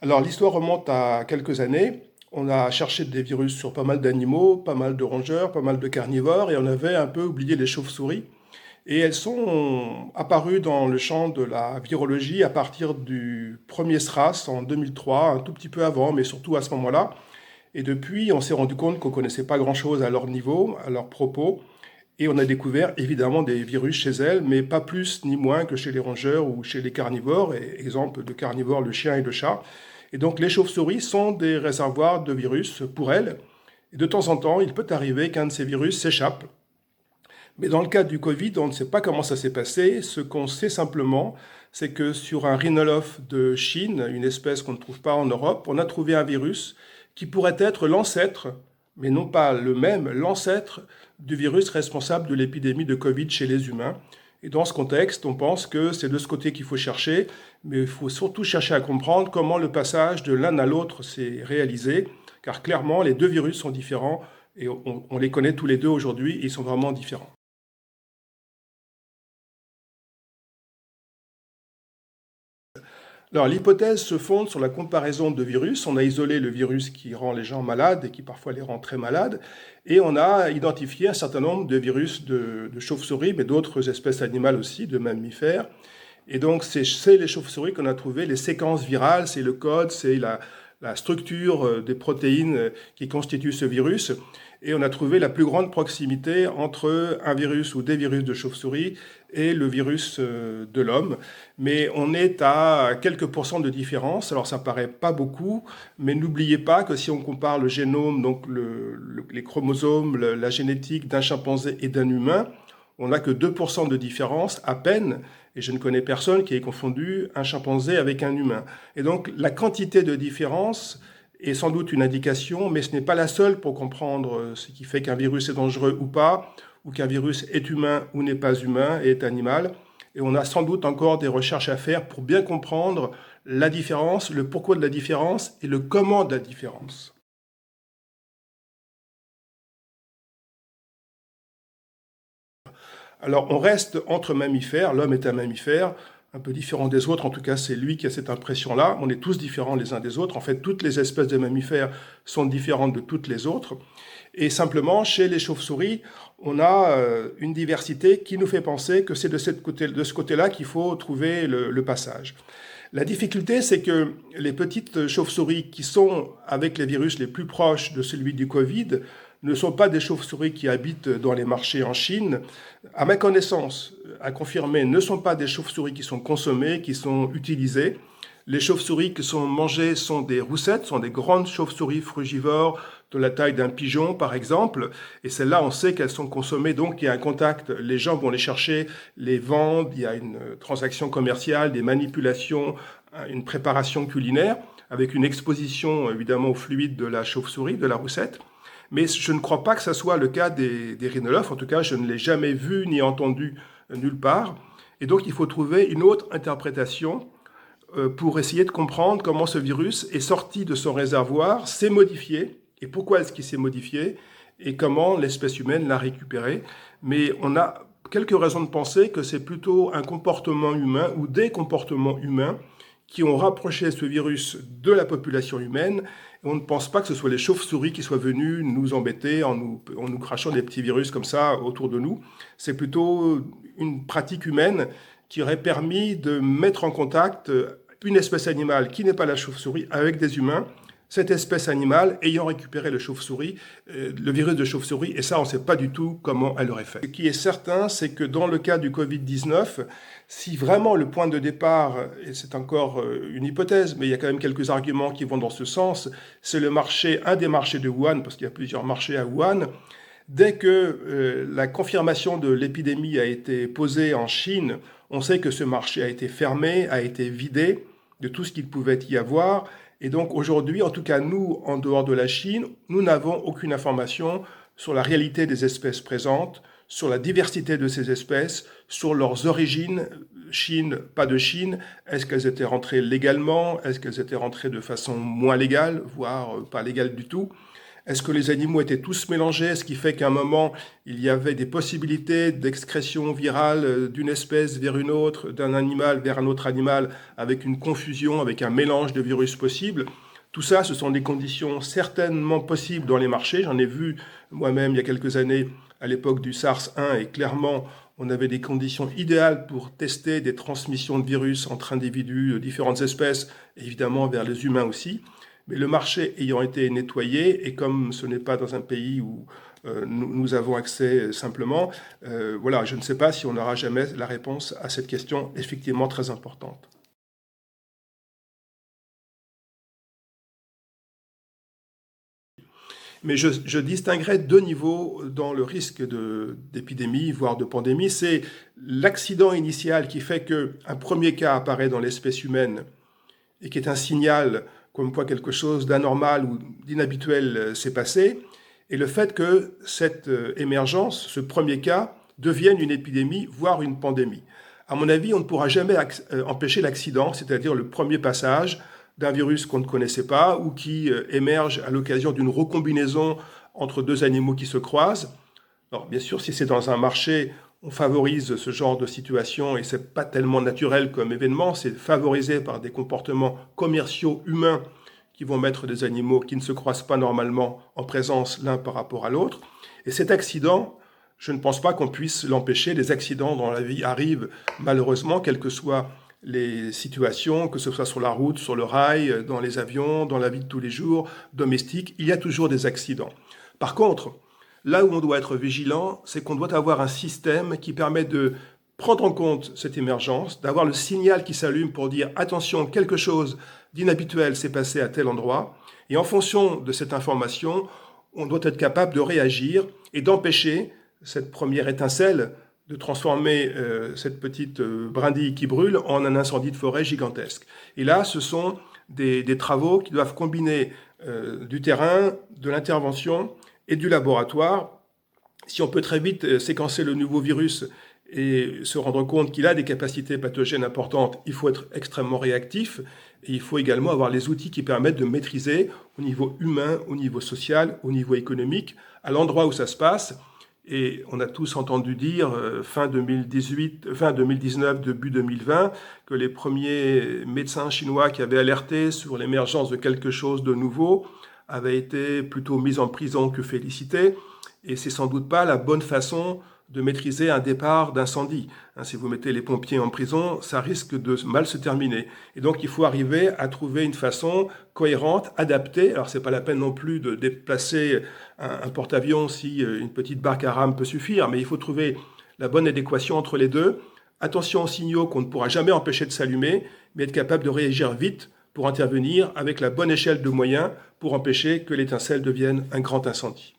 Alors l'histoire remonte à quelques années. On a cherché des virus sur pas mal d'animaux, pas mal de rongeurs, pas mal de carnivores, et on avait un peu oublié les chauves-souris. Et elles sont apparues dans le champ de la virologie à partir du premier SRAS en 2003, un tout petit peu avant, mais surtout à ce moment-là. Et depuis, on s'est rendu compte qu'on ne connaissait pas grand-chose à leur niveau, à leur propos, et on a découvert évidemment des virus chez elles, mais pas plus ni moins que chez les rongeurs ou chez les carnivores. Et exemple de carnivores, le chien et le chat. Et donc les chauves-souris sont des réservoirs de virus pour elles. Et de temps en temps, il peut arriver qu'un de ces virus s'échappe. Mais dans le cas du Covid, on ne sait pas comment ça s'est passé. Ce qu'on sait simplement, c'est que sur un rhinolophe de Chine, une espèce qu'on ne trouve pas en Europe, on a trouvé un virus qui pourrait être l'ancêtre, mais non pas le même, l'ancêtre du virus responsable de l'épidémie de Covid chez les humains. Et dans ce contexte, on pense que c'est de ce côté qu'il faut chercher, mais il faut surtout chercher à comprendre comment le passage de l'un à l'autre s'est réalisé, car clairement, les deux virus sont différents et on les connaît tous les deux aujourd'hui, ils sont vraiment différents. Alors, l'hypothèse se fonde sur la comparaison de virus. On a isolé le virus qui rend les gens malades et qui parfois les rend très malades. Et on a identifié un certain nombre de virus de chauves-souris, mais d'autres espèces animales aussi, de mammifères. Et donc, c'est les chauves-souris qu'on a trouvé, les séquences virales, c'est le code, c'est la structure des protéines qui constituent ce virus. Et on a trouvé la plus grande proximité entre un virus ou des virus de chauve-souris et le virus de l'homme. Mais on est à quelques pourcents de différence. Alors ça paraît pas beaucoup, mais n'oubliez pas que si on compare le génome, donc les chromosomes, la génétique d'un chimpanzé et d'un humain, on n'a que 2% de différence à peine. Et je ne connais personne qui ait confondu un chimpanzé avec un humain. Et donc la quantité de différence est sans doute une indication, mais ce n'est pas la seule pour comprendre ce qui fait qu'un virus est dangereux ou pas, ou qu'un virus est humain ou n'est pas humain et est animal. Et on a sans doute encore des recherches à faire pour bien comprendre la différence, le pourquoi de la différence et le comment de la différence. Alors on reste entre mammifères, l'homme est un mammifère, un peu différent des autres, en tout cas c'est lui qui a cette impression-là, on est tous différents les uns des autres, en fait toutes les espèces de mammifères sont différentes de toutes les autres, et simplement chez les chauves-souris, on a une diversité qui nous fait penser que c'est de ce côté-là qu'il faut trouver le passage. La difficulté, c'est que les petites chauves-souris qui sont avec les virus les plus proches de celui du Covid ne sont pas des chauves-souris qui habitent dans les marchés en Chine. À ma connaissance, à confirmer, ne sont pas des chauves-souris qui sont consommées, qui sont utilisées. Les chauves-souris qui sont mangées sont des roussettes, sont des grandes chauves-souris frugivores de la taille d'un pigeon, par exemple. Et celles-là, on sait qu'elles sont consommées, donc il y a un contact. Les gens vont les chercher, les vendent, il y a une transaction commerciale, des manipulations, une préparation culinaire, avec une exposition évidemment au fluide de la chauve-souris, de la roussette. Mais je ne crois pas que ce soit le cas des rhinolophes. En tout cas, je ne l'ai jamais vu ni entendu nulle part. Et donc, il faut trouver une autre interprétation pour essayer de comprendre comment ce virus est sorti de son réservoir, s'est modifié, et pourquoi est-ce qu'il s'est modifié, et comment l'espèce humaine l'a récupéré. Mais on a quelques raisons de penser que c'est plutôt un comportement humain ou des comportements humains qui ont rapproché ce virus de la population humaine. Et on ne pense pas que ce soit les chauves-souris qui soient venus nous embêter en nous crachant des petits virus comme ça autour de nous. C'est plutôt une pratique humaine qui aurait permis de mettre en contact une espèce animale qui n'est pas la chauve-souris avec des humains, cette espèce animale ayant récupéré le virus de chauve-souris, et ça, on ne sait pas du tout comment elle aurait fait. Ce qui est certain, c'est que dans le cas du Covid-19, si vraiment le point de départ, et c'est encore une hypothèse, mais il y a quand même quelques arguments qui vont dans ce sens, c'est un des marchés de Wuhan, parce qu'il y a plusieurs marchés à Wuhan. Dès que la confirmation de l'épidémie a été posée en Chine, on sait que ce marché a été fermé, a été vidé de tout ce qu'il pouvait y avoir. Et donc aujourd'hui, en tout cas nous, en dehors de la Chine, nous n'avons aucune information sur la réalité des espèces présentes, sur la diversité de ces espèces, sur leurs origines, Chine, pas de Chine, est-ce qu'elles étaient rentrées légalement, est-ce qu'elles étaient rentrées de façon moins légale, voire pas légale du tout. Est-ce que les animaux étaient tous mélangés, ce qui fait qu'à un moment, il y avait des possibilités d'excrétion virale d'une espèce vers une autre, d'un animal vers un autre animal, avec une confusion, avec un mélange de virus possible? Tout ça, ce sont des conditions certainement possibles dans les marchés. J'en ai vu moi-même il y a quelques années, à l'époque du SARS-1, et clairement, on avait des conditions idéales pour tester des transmissions de virus entre individus de différentes espèces, et évidemment vers les humains aussi. Mais le marché ayant été nettoyé, et comme ce n'est pas dans un pays où nous avons accès simplement, voilà, je ne sais pas si on n'aura jamais la réponse à cette question effectivement très importante. Mais je distinguerais deux niveaux dans le risque d'épidémie, voire de pandémie. C'est l'accident initial qui fait qu'un premier cas apparaît dans l'espèce humaine et qui est un signal comme quoi quelque chose d'anormal ou d'inhabituel s'est passé, et le fait que cette émergence, ce premier cas, devienne une épidémie, voire une pandémie. À mon avis, on ne pourra jamais empêcher l'accident, c'est-à-dire le premier passage d'un virus qu'on ne connaissait pas ou qui émerge à l'occasion d'une recombinaison entre deux animaux qui se croisent. Alors, bien sûr, si c'est dans un marché, on favorise ce genre de situation et c'est pas tellement naturel comme événement, c'est favorisé par des comportements commerciaux humains qui vont mettre des animaux qui ne se croisent pas normalement en présence l'un par rapport à l'autre. Et cet accident, je ne pense pas qu'on puisse l'empêcher. Les accidents dans la vie arrivent malheureusement, quelles que soient les situations, que ce soit sur la route, sur le rail, dans les avions, dans la vie de tous les jours, domestique, il y a toujours des accidents. Par contre, là où on doit être vigilant, c'est qu'on doit avoir un système qui permet de prendre en compte cette émergence, d'avoir le signal qui s'allume pour dire « attention, quelque chose d'inhabituel s'est passé à tel endroit ». Et en fonction de cette information, on doit être capable de réagir et d'empêcher cette première étincelle de transformer cette petite brindille qui brûle en un incendie de forêt gigantesque. Et là, ce sont des travaux qui doivent combiner du terrain, de l'intervention et du laboratoire. Si on peut très vite séquencer le nouveau virus et se rendre compte qu'il a des capacités pathogènes importantes, il faut être extrêmement réactif et il faut également avoir les outils qui permettent de maîtriser au niveau humain, au niveau social, au niveau économique, à l'endroit où ça se passe. Et on a tous entendu dire fin 2019, début 2020, que les premiers médecins chinois qui avaient alerté sur l'émergence de quelque chose de nouveau avaient été plutôt mis en prison que félicités. Et c'est sans doute pas la bonne façon de maîtriser un départ d'incendie. Si vous mettez les pompiers en prison, ça risque de mal se terminer. Et donc, il faut arriver à trouver une façon cohérente, adaptée. Alors, c'est pas la peine non plus de déplacer un porte-avions si une petite barque à rame peut suffire, mais il faut trouver la bonne adéquation entre les deux. Attention aux signaux qu'on ne pourra jamais empêcher de s'allumer, mais être capable de réagir vite pour intervenir avec la bonne échelle de moyens pour empêcher que l'étincelle devienne un grand incendie.